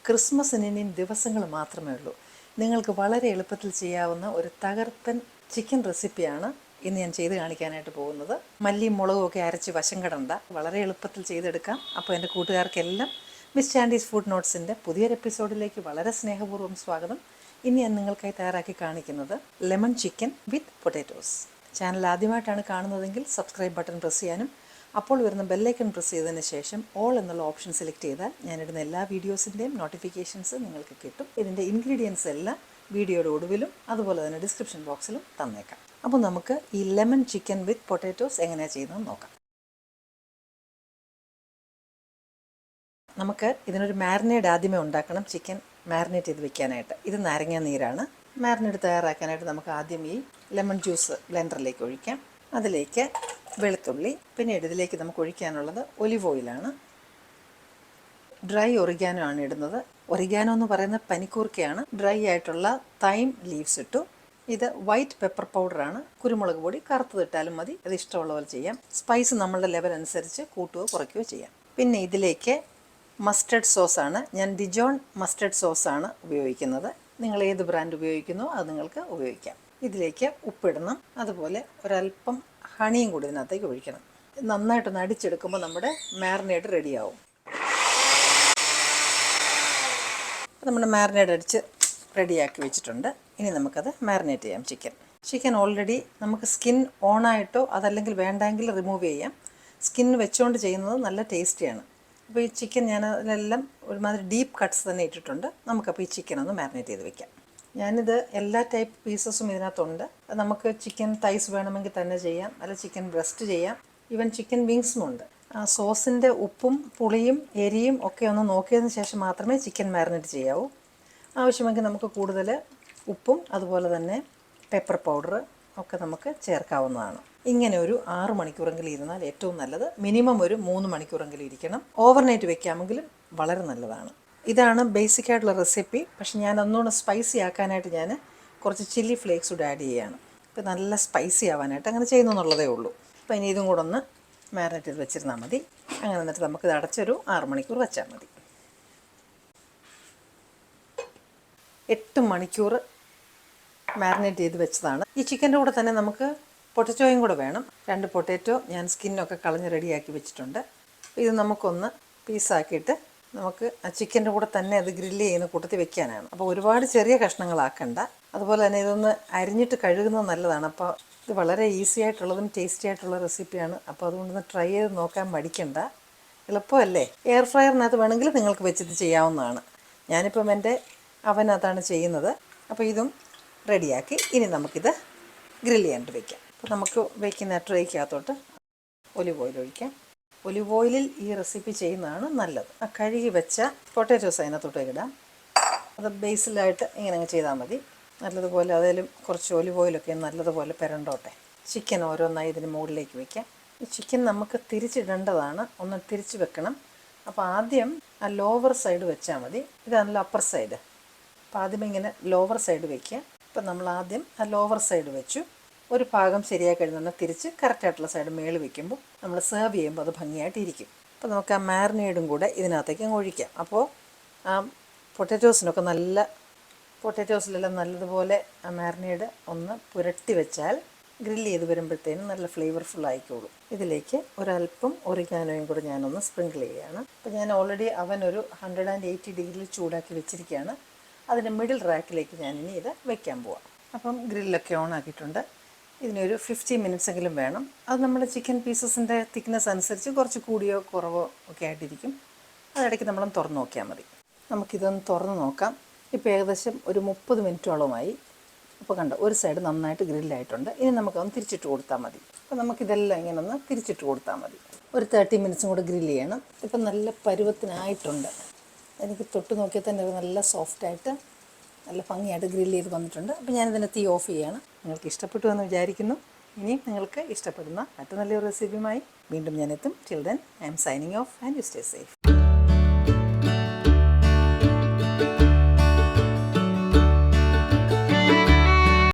ക്രിസ്മസിന് ഇനിയും ദിവസങ്ങൾ മാത്രമേ ഉള്ളൂ. നിങ്ങൾക്ക് വളരെ എളുപ്പത്തിൽ ചെയ്യാവുന്ന ഒരു തകർപ്പൻ ചിക്കൻ റെസിപ്പിയാണ് ഇന്ന് ഞാൻ ചെയ്ത് കാണിക്കാനായിട്ട് പോകുന്നത്. മല്ലിയും മുളകും ഒക്കെ അരച്ച് വശം കിടണ്ട, വളരെ എളുപ്പത്തിൽ ചെയ്തെടുക്കാം. അപ്പോൾ എൻ്റെ കൂട്ടുകാർക്കെല്ലാം മിസ് ചാൻഡീസ് ഫുഡ് നോട്ട്സിൻ്റെ പുതിയൊരു എപ്പിസോഡിലേക്ക് വളരെ സ്നേഹപൂർവ്വം സ്വാഗതം. ഇനി ഞാൻ നിങ്ങൾക്കായി തയ്യാറാക്കി കാണിക്കുന്നത് ലെമൺ ചിക്കൻ വിത്ത് പൊട്ടാറ്റോസ്. ചാനൽ ആദ്യമായിട്ടാണ് കാണുന്നതെങ്കിൽ സബ്സ്ക്രൈബ് ബട്ടൺ പ്രസ് ചെയ്യാനും അപ്പോൾ വരുന്ന ബെല്ലൈക്കൺ പ്രസ് ചെയ്തതിന് ശേഷം ഓൾ എന്നുള്ള ഓപ്ഷൻ സെലക്ട് ചെയ്താൽ ഞാനിടുന്ന എല്ലാ വീഡിയോസിൻ്റെയും നോട്ടിഫിക്കേഷൻസ് നിങ്ങൾക്ക് കിട്ടും. ഇതിൻ്റെ ഇൻഗ്രീഡിയൻസ് എല്ലാം വീഡിയോയുടെ ഒടുവിലും അതുപോലെ തന്നെ ഡിസ്ക്രിപ്ഷൻ ബോക്സിലും തന്നേക്കാം. അപ്പോൾ നമുക്ക് ഈ ലെമൺ ചിക്കൻ വിത്ത് പൊട്ടാറ്റോസ് എങ്ങനെയാണ് ചെയ്യുന്നതെന്ന് നോക്കാം. നമുക്ക് ഇതിനൊരു മാരിനേഡ് ആദ്യമേ ഉണ്ടാക്കണം. ചിക്കൻ മാരിനേറ്റ് ചെയ്ത് വെക്കാനായിട്ട് ഇത് നാരങ്ങ നീരാണ്. മാരിനേഡ് തയ്യാറാക്കാനായിട്ട് നമുക്ക് ആദ്യം ഈ ലെമൺ ജ്യൂസ് ബ്ലെൻഡറിലേക്ക് ഒഴിക്കാം. അതിലേക്ക് വെളുത്തുള്ളി, പിന്നീട് ഇതിലേക്ക് നമുക്ക് ഒഴിക്കാനുള്ളത് ഒലിവ് ഓയിലാണ്. ഡ്രൈ ഒറിഗാനോ ആണ് ഇടുന്നത്. ഒറിഗാനോ എന്ന് പറയുന്നത് പനിക്കൂർക്കയാണ്. ഡ്രൈ ആയിട്ടുള്ള തൈം ലീവ്സ് ഇട്ടു. ഇത് വൈറ്റ് പെപ്പർ പൗഡറാണ്. കുരുമുളക് പൊടി കറുത്തതിട്ടാലും മതി, അത് ഇഷ്ടമുള്ള പോലെ ചെയ്യാം. സ്പൈസ് നമ്മളുടെ ലെവൽ അനുസരിച്ച് കൂട്ടുകയോ കുറയ്ക്കുകയോ ചെയ്യാം. പിന്നെ ഇതിലേക്ക് മസ്റ്റർഡ് സോസാണ്. ഞാൻ ഡിജോൺ മസ്റ്റർഡ് സോസാണ് ഉപയോഗിക്കുന്നത്. നിങ്ങൾ ഏത് ബ്രാൻഡ് ഉപയോഗിക്കുന്നോ അത് നിങ്ങൾക്ക് ഉപയോഗിക്കാം. ഇതിലേക്ക് ഉപ്പിടണം. അതുപോലെ ഒരല്പം ഹണിയും കൂടി ഇതിനകത്തേക്ക് ഒഴിക്കണം. നന്നായിട്ടൊന്ന് അടിച്ചെടുക്കുമ്പോൾ നമ്മുടെ മാരിനേഡ് റെഡിയാവും. നമ്മുടെ മാരിനേഡ് അടിച്ച് റെഡിയാക്കി വെച്ചിട്ടുണ്ട്. ഇനി നമുക്കത് മാരിനേറ്റ് ചെയ്യാം. ചിക്കൻ ഓൾറെഡി നമുക്ക് സ്കിൻ ഓണായിട്ടോ അതല്ലെങ്കിൽ വേണ്ടെങ്കിൽ റിമൂവ് ചെയ്യാം. സ്കിൻ വെച്ചുകൊണ്ട് ചെയ്യുന്നത് നല്ല ടേസ്റ്റിയാണ്. അപ്പോൾ ഈ ചിക്കൻ ഞാൻ അതിലെല്ലാം ഒരുമാതിരി ഡീപ്പ് കട്ട്സ് തന്നെ ഇട്ടിട്ടുണ്ട്. നമുക്കപ്പോൾ ഈ ചിക്കൻ ഒന്ന് മാരിനേറ്റ് ചെയ്ത് വെക്കാം. ഞാനിത് എല്ലാ ടൈപ്പ് പീസസും ഇതിനകത്തുണ്ട്. നമുക്ക് ചിക്കൻ തൈസ് വേണമെങ്കിൽ തന്നെ ചെയ്യാം, അല്ല ചിക്കൻ ബ്രസ്റ്റ് ചെയ്യാം, ഈവൻ ചിക്കൻ വിങ്സും ഉണ്ട്. ആ സോസിൻ്റെ ഉപ്പും പുളിയും എരിയും ഒക്കെ ഒന്ന് നോക്കിയതിന് ശേഷം മാത്രമേ ചിക്കൻ മാരിനേറ്റ് ചെയ്യാവൂ. ആവശ്യമെങ്കിൽ നമുക്ക് കൂടുതൽ ഉപ്പും അതുപോലെ തന്നെ പെപ്പർ പൗഡർ ഒക്കെ നമുക്ക് ചേർക്കാവുന്നതാണ്. ഇങ്ങനെ ഒരു 6 മണിക്കൂറെങ്കിലും ഇരുന്നാൽ ഏറ്റവും നല്ലത്. മിനിമം ഒരു 3 മണിക്കൂറെങ്കിലും ഇരിക്കണം. ഓവർനൈറ്റ് വെക്കാമെങ്കിലും വളരെ നല്ലതാണ്. ഇതാണ് ബേസിക് ആയിട്ടുള്ള റെസിപ്പി. പക്ഷെ ഞാൻ ഒന്നുകൂടെ സ്പൈസി ആക്കാനായിട്ട് ഞാൻ കുറച്ച് ചില്ലി ഫ്ലേക്സ് കൂടെ ആഡ് ചെയ്യുകയാണ്. ഇപ്പോൾ നല്ല സ്പൈസി ആവാനായിട്ട് അങ്ങനെ ചെയ്യുന്നു എന്നുള്ളതേ ഉള്ളൂ. അപ്പോൾ ഇനി ഇതും കൂടെ ഒന്ന് മാരിനേറ്റ് ചെയ്ത് വെച്ചിരുന്നാൽ മതി. അങ്ങനെ എന്നിട്ട് നമുക്കിത് അടച്ചൊരു 6 മണിക്കൂർ വെച്ചാൽ മതി. 8 മണിക്കൂർ മാരിനേറ്റ് ചെയ്ത് വെച്ചതാണ്. ഈ ചിക്കൻ്റെ കൂടെ തന്നെ നമുക്ക് പൊട്ടറ്റോയും കൂടെ വേണം. 2 പൊട്ടാറ്റോ ഞാൻ സ്കിന്നൊക്കെ കളഞ്ഞ് റെഡിയാക്കി വെച്ചിട്ടുണ്ട്. ഇത് നമുക്കൊന്ന് പീസാക്കിയിട്ട് നമുക്ക് ആ ചിക്കൻ്റെ കൂടെ തന്നെ അത് ഗ്രില്ല് ചെയ്യുന്ന കൂട്ടത്തിൽ വെക്കാനാണ്. അപ്പോൾ ഒരുപാട് ചെറിയ കഷ്ണങ്ങളാക്കണ്ട. അതുപോലെ തന്നെ ഇതൊന്ന് അരിഞ്ഞിട്ട് കഴുകുന്നത് നല്ലതാണ്. അപ്പോൾ ഇത് വളരെ ഈസി ആയിട്ടുള്ളതും ടേസ്റ്റി ആയിട്ടുള്ള റെസിപ്പിയാണ്. അപ്പോൾ അതുകൊണ്ടൊന്ന് ട്രൈ ചെയ്ത് നോക്കാൻ മടിക്കണ്ട. എളുപ്പമല്ലേ. എയർ ഫ്രയറിനകത്ത് വേണമെങ്കിൽ നിങ്ങൾക്ക് വെച്ചിട്ട് ചെയ്യാവുന്നതാണ്. ഞാനിപ്പം എൻ്റെ അവനകത്താണ് ചെയ്യുന്നത്. അപ്പോൾ ഇതും റെഡിയാക്കി ഇനി നമുക്കിത് ഗ്രില്ല് ചെയ്യാനായിട്ട് വയ്ക്കാം. അപ്പോൾ നമുക്ക് വയ്ക്കുന്ന ട്രേക്കകത്തോട്ട് ഒലിവ് ഓയിൽ ഒഴിക്കാം. ഒലിവ് ഓയിലിൽ ഈ റെസിപ്പി ചെയ്യുന്നതാണ് നല്ലത്. ആ കഴുകി വെച്ച പൊട്ടാറ്റോസ് അതിനകത്തോട്ട് ഇടാം. അത് ബേസിലായിട്ട് ഇങ്ങനെ അങ്ങ് ചെയ്താൽ മതി. നല്ലതുപോലെ അതിലും കുറച്ച് ഒലിവ് ഓയിലൊക്കെ നല്ലതുപോലെ പെരണ്ടോട്ടെ. ചിക്കൻ ഓരോന്നായി ഇതിന് മുകളിലേക്ക് വയ്ക്കാം. ഈ ചിക്കൻ നമുക്ക് തിരിച്ചിടേണ്ടതാണ്. ഒന്ന് തിരിച്ച് വെക്കണം. അപ്പോൾ ആദ്യം ആ ലോവർ സൈഡ് വെച്ചാൽ മതി. ഇതാണല്ലോ അപ്പർ സൈഡ്. അപ്പോൾ ആദ്യം ഇങ്ങനെ ലോവർ സൈഡ് വയ്ക്കുക. ഇപ്പം നമ്മൾ ആദ്യം ആ ലോവർ സൈഡ് വെച്ചു. ഒരു ഭാഗം ശരിയായി കഴിഞ്ഞാൽ തിരിച്ച് കറക്റ്റായിട്ടുള്ള സൈഡ് മേളിൽ വയ്ക്കുമ്പോൾ നമ്മൾ സെർവ് ചെയ്യുമ്പോൾ അത് ഭംഗിയായിട്ടിരിക്കും. അപ്പോൾ നമുക്ക് ആ മാരിനേഡും കൂടെ ഇതിനകത്തേക്ക് അങ്ങ് ഒഴിക്കാം. അപ്പോൾ ആ പൊട്ടാറ്റോസിലെല്ലാം നല്ലതുപോലെ ആ മാരിനേഡ് ഒന്ന് പുരട്ടി വെച്ചാൽ ഗ്രില്ല് ചെയ്ത് വരുമ്പോഴത്തേനും നല്ല ഫ്ലേവർഫുൾ ആയിക്കോളും. ഇതിലേക്ക് ഒരല്പം ഒറിഗാനോയും കൂടെ ഞാനൊന്ന് സ്പ്രിങ്കിൾ ചെയ്യുകയാണ്. അപ്പോൾ ഞാൻ ഓൾറെഡി അവൻ ഒരു 180 ഡിഗ്രിയിൽ ചൂടാക്കി വെച്ചിരിക്കുകയാണ്. അതിൻ്റെ മിഡിൽ റാക്കിലേക്ക് ഞാനിനി ഇത് വെക്കാൻ പോവാം. അപ്പം ഗ്രില്ലൊക്കെ ഓൺ ആക്കിയിട്ടുണ്ട്. ഇതിനൊരു 50 മിനിറ്റ്സ് എങ്കിലും വേണം. അത് നമ്മുടെ ചിക്കൻ പീസസിൻ്റെ തിക്നെസ് അനുസരിച്ച് കുറച്ച് കൂടിയോ കുറവോ ഒക്കെ ആയിട്ടിരിക്കും. അതിടയ്ക്ക് നമ്മളൊന്ന് തുറന്ന് നോക്കിയാൽ മതി. നമുക്കിതൊന്ന് തുറന്ന് നോക്കാം. ഇപ്പോൾ ഏകദേശം ഒരു 30 മിനിറ്റോളമായി. അപ്പോൾ കണ്ടോ, ഒരു സൈഡ് നന്നായിട്ട് ഗ്രില്ലായിട്ടുണ്ട്. ഇനി നമുക്കൊന്ന് തിരിച്ചിട്ട് കൊടുത്താൽ മതി. അപ്പോൾ നമുക്കിതെല്ലാം ഇങ്ങനെ ഒന്ന് തിരിച്ചിട്ട് കൊടുത്താൽ മതി. ഒരു 30 മിനിറ്റ്സും കൂടെ ഗ്രില്ല് ചെയ്യണം. ഇപ്പം നല്ല പരുവത്തിനായിട്ടുണ്ട്. എനിക്ക് തൊട്ട് നോക്കിയാൽ തന്നെ നല്ല സോഫ്റ്റായിട്ട് നല്ല ഭംഗിയായിട്ട് ഗ്രില്ല് ചെയ്ത് വന്നിട്ടുണ്ട്. അപ്പോൾ ഞാനിതിനെ തീ ഓഫ് ചെയ്യുകയാണ്. നിങ്ങൾക്ക് ഇഷ്ടപ്പെട്ടു എന്ന് വിചാരിക്കുന്നു. ഇനിയും നിങ്ങൾക്ക് ഇഷ്ടപ്പെടുന്ന മറ്റു നല്ലൊരു റെസിപ്പിയുമായി വീണ്ടും ഞാനെത്തും. Till then I am signing off and you stay safe.